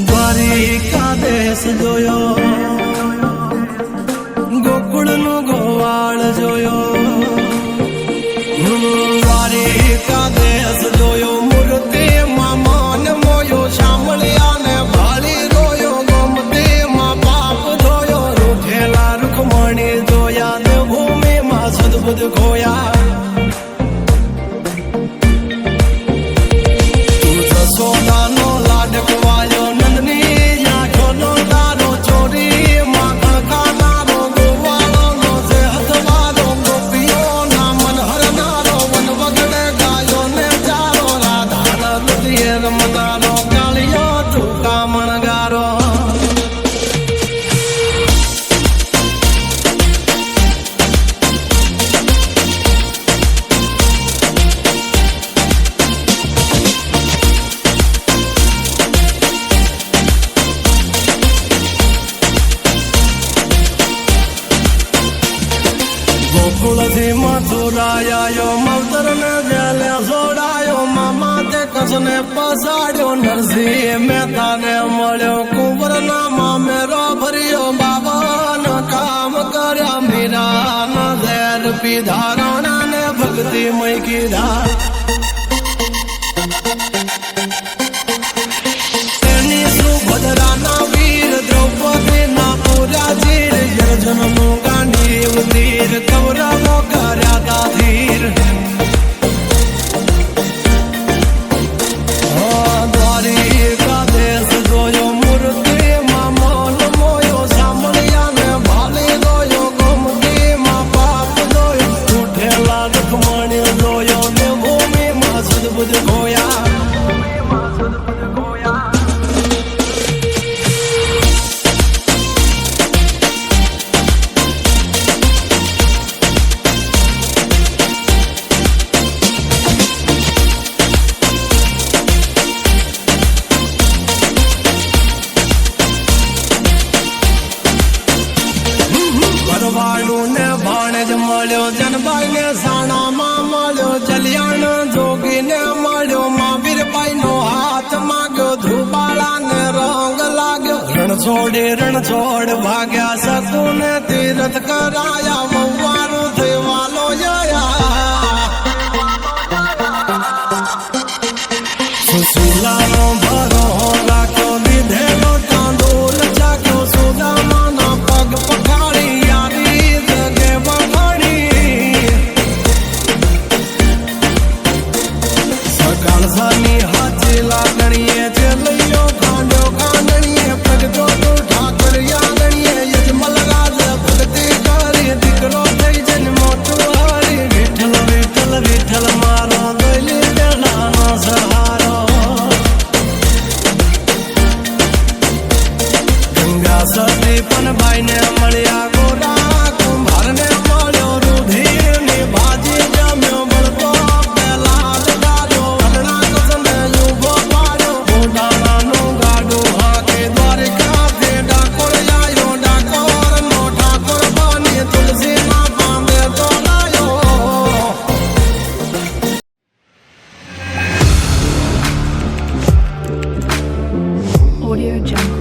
દ્વારિકા દેશ જોયો, ગોકુળનો ગોવાળ જોયો, દ્વારિકા દેશ જોયો, મૂર્તિમાં મન મોયો, શામળિયા ને ભાળી રોયો, ગોમતીમાં પાપ ધોયો, રૂઠેલા રૂખમણી જોયા, દેવભૂમિમાં સદબુદ્ધ ખોયા. તું જશોદાનો લાડક વાયો, નંદની આંખોનો તારો, ચોરી માં કણકાનારો, ગોવાળોનો જે હથવારો, ગોપીઓના મન હરનારો, વન વગડે ગાયો ને ચારો, રાધાના નદીએ રમનારો, કાળિયો તું કામણગારો. ગોકુળથી મથુરાયો, મવતર ને જેલે જોડાયો, મામા તે કસને પસાડ્યો, નરસિંહ મહેતાને મળ્યો, કુંવરના મામેરો ભર્યો, બાબાનો કામ કર્યા, મીરાના ઝેર પીધા, રાણાને ભક્તિમય કીધા. એની સુભદ્રાના વીર, દ્રૌપદીના પૂરા જીર, યર્જનનું ગાંડીવ તીર, કૌરવો કર્યા તા ધીર. દ્વારિકા દેશ જોયો, મૂર્તિમાં મન મોયો, શામળિયા ને ભાળી જોયો, ગોમતીમાં પાપ જોયો, ઉઠેલા રૂખમણી જોયો, ને ભૂમિમાં સદબુદ્ધ ખોયા. ભરવાડું ને ભાણેજ મળ્યો, જનબાઈ ને સાણામાં મળ્યો, જલિયાણ જોગી ને મળ્યો, મહાવીરબાઈ નો હાથ માગ્યો, ધ્રુબાળા ને રંગ લાગ્યો, રણ છોડ ભાગ્યા, શકુને તીર્થ કરાયા, વવારું થઈ વાલો જયા. સુશીલાનો ભરો રાખ્યો, દીધેલો તાંદૂલ ચાખ્યો, સુદામાના પગ પખાડી, યારી જગે વખાણી. સકાળ સાની હાચી લાગણીએ, જે લઈયો ખાંડ્યો ખાંડણીએ, પ્રગટો તો ઠાકર યાદણીએ, યજમલ રાજ ભક્તિ કરી, દીકરો થઈ જન મોટું હારી. વિઠ્ઠલ વિઠ્ઠલ વિઠ્ઠલ મારો, દોયલી દેલાનો સહારો. ગંગા સતી પણ ભાઈને મળ્યા, ગોરા કુંભારને મળ્યો, રૂધિર ની ભાજી જમ્યો, બળતો પેલા લગાડ્યો, અરણા કસને યુભો પાડ્યો, ઉડાણાનું ગાડું હાકે, દ્વારિકાથી ડાકોર આવ્યો, ડાકોર નો ઠાકોર બની, તુલસીના પામે તોડાયો. Audio Jungle.